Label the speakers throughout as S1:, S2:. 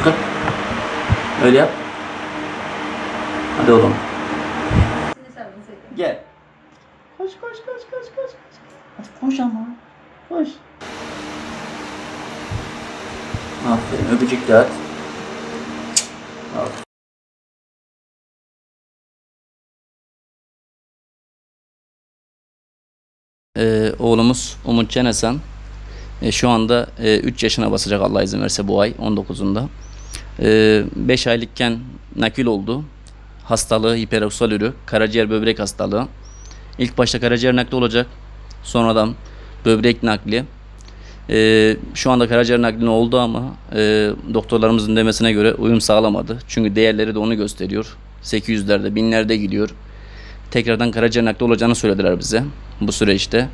S1: kalk. Öyle yap. Hadi oğlum. Gel. Koş. Hadi koş ama. Koş. Aferin. Öpücük de at. Aferin. Oğlumuz Umut Cenesan şu anda 3 yaşına basacak Allah izin verirse bu ay 19'unda. 5 aylıkken nakil oldu. Hastalığı hiperoksal karaciğer böbrek hastalığı. İlk başta karaciğer nakli olacak. Sonradan böbrek nakli. Şu anda karaciğer nakli oldu ama doktorlarımızın demesine göre uyum sağlamadı. Çünkü değerleri de onu gösteriyor. 800'lerde, 1000'lerde gidiyor. Tekrardan karaciğer nakli olacağını söylediler bize bu süreçte.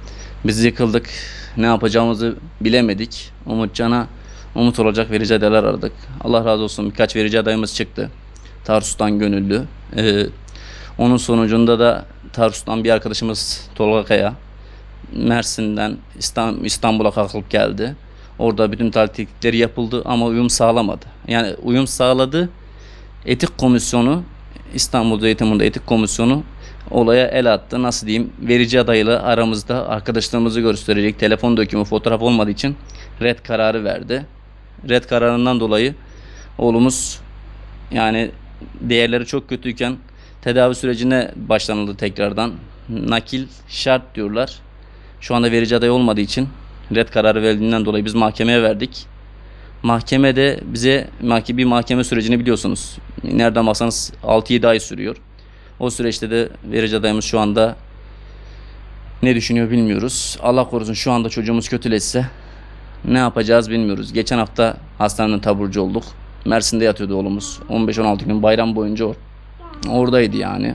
S1: Biz yıkıldık. Ne yapacağımızı bilemedik. Umutcan'a umut olacak verici adaylar aradık. Allah razı olsun birkaç verici adayımız çıktı. Tarsus'tan gönüllü. Onun sonucunda da Tarsus'tan bir arkadaşımız Tolga Kaya Mersin'den İstanbul'a kalkıp geldi. Orada bütün taktikleri yapıldı ama uyum sağlamadı. Yani uyum sağladı. Etik komisyonu İstanbul Zeytinburnu'nda etik komisyonu olaya el attı. Nasıl diyeyim? Verici adayla aramızda arkadaşlarımızı gösterecek telefon dökümü, fotoğraf olmadığı için red kararı verdi. Red kararından dolayı oğlumuz yani değerleri çok kötüyken tedavi sürecine başlanıldı tekrardan. Nakil şart diyorlar. Şu anda verici aday olmadığı için red kararı verildiğinden dolayı biz mahkemeye verdik. Mahkemede bize bir mahkeme sürecini biliyorsunuz. Nereden baksanız 6-7 ay sürüyor. O süreçte de verici adayımız şu anda ne düşünüyor bilmiyoruz. Allah korusun şu anda çocuğumuz kötüleşse ne yapacağız bilmiyoruz. Geçen hafta hastaneden taburcu olduk. Mersin'de yatıyordu oğlumuz. 15-16 gün bayram boyunca oradaydı yani.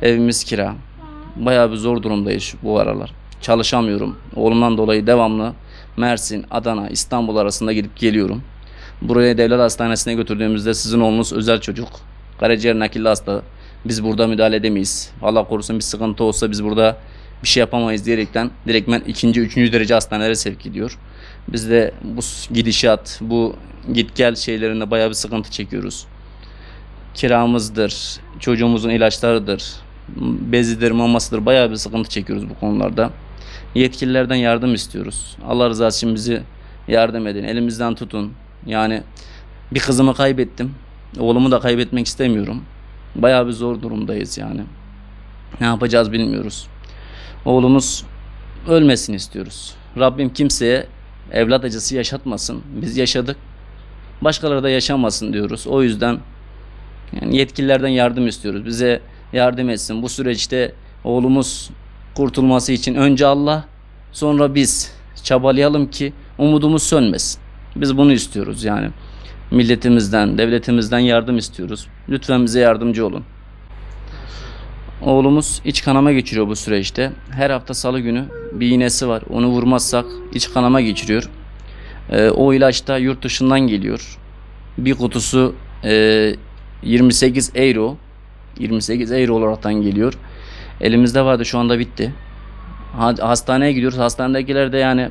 S1: Evimiz kira. Bayağı bir zor durumdayız bu aralar. Çalışamıyorum. Oğlumdan dolayı devamlı Mersin, Adana, İstanbul arasında gidip geliyorum. Buraya devlet hastanesine götürdüğümüzde sizin oğlunuz özel çocuk. Karaciğer nakilli hasta. Biz burada müdahale edemeyiz. Allah korusun bir sıkıntı olsa biz burada bir şey yapamayız diyerekten direktmen 2. 3. derece hastanelere sevk ediyor. Biz de bu gidişat, bu git gel şeylerinde bayağı bir sıkıntı çekiyoruz. Kiramızdır, çocuğumuzun ilaçlarıdır, bezidir, mamasıdır, bayağı bir sıkıntı çekiyoruz bu konularda. Yetkililerden yardım istiyoruz. Allah rızası için bizi yardım edin, elimizden tutun. Yani bir kızımı kaybettim, oğlumu da kaybetmek istemiyorum. Bayağı bir zor durumdayız yani. Ne yapacağız bilmiyoruz. Oğlumuz ölmesini istiyoruz. Rabbim kimseye evlat acısı yaşatmasın. Biz yaşadık. Başkaları da yaşamasın diyoruz. O yüzden yani yetkililerden yardım istiyoruz. Bize yardım etsin. Bu süreçte oğlumuz kurtulması için önce Allah, sonra biz çabalayalım ki umudumuz sönmesin. Biz bunu istiyoruz yani. Milletimizden, devletimizden yardım istiyoruz. Lütfen bize yardımcı olun. Oğlumuz iç kanama geçiriyor bu süreçte. Her hafta salı günü bir iğnesi var. Onu vurmazsak iç kanama geçiriyor. O ilaç da yurt dışından geliyor. Bir kutusu 28 euro. 28 euro olaraktan geliyor. Elimizde vardı, şu anda bitti. Hastaneye gidiyoruz. Hastanedekiler de yani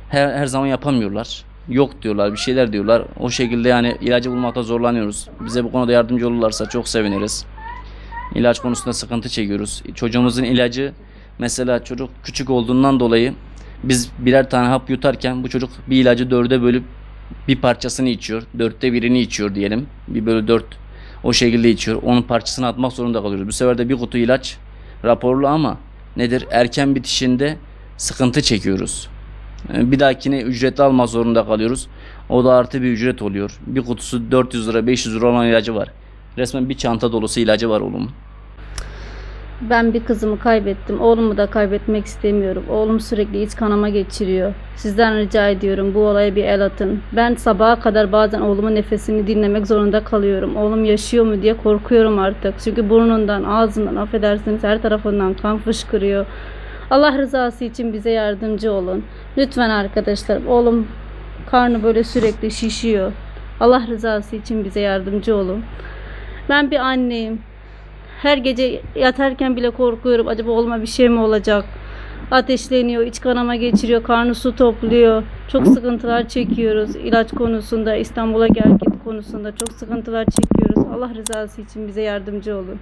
S1: her zaman yapamıyorlar. Yok diyorlar, bir şeyler diyorlar. O şekilde yani ilacı bulmakta zorlanıyoruz. Bize bu konuda yardımcı olurlarsa çok seviniriz. İlaç konusunda sıkıntı çekiyoruz. Çocuğumuzun ilacı mesela çocuk küçük olduğundan dolayı biz birer tane hap yutarken bu çocuk bir ilacı 4'e bölüp bir parçasını içiyor. 4'te 1'ini içiyor diyelim. 1/4 o şekilde içiyor. Onun parçasını atmak zorunda kalıyoruz. Bu sefer de bir kutu ilaç raporlu ama nedir? Erken bitişinde sıkıntı çekiyoruz. Bir dahakine ücretli almak zorunda kalıyoruz. O da artı bir ücret oluyor. Bir kutusu 400 lira 500 lira olan ilacı var. Resmen bir çanta dolusu ilacı var oğlum.
S2: Ben bir kızımı kaybettim. Oğlumu da kaybetmek istemiyorum. Oğlum sürekli iç kanama geçiriyor. Sizden rica ediyorum bu olaya bir el atın. Ben sabaha kadar bazen oğlumun nefesini dinlemek zorunda kalıyorum. Oğlum yaşıyor mu diye korkuyorum artık. Çünkü burnundan, ağzından, affedersiniz, her tarafından kan fışkırıyor. Allah rızası için bize yardımcı olun. Lütfen arkadaşlar. Oğlum karnı böyle sürekli şişiyor. Allah rızası için bize yardımcı olun. Ben bir anneyim. Her gece yatarken bile korkuyorum. Acaba oğluma bir şey mi olacak? Ateşleniyor, iç kanama geçiriyor, karnı su topluyor. Çok sıkıntılar çekiyoruz. İlaç konusunda İstanbul'a gel git konusunda çok sıkıntılar çekiyoruz. Allah rızası için bize yardımcı olun.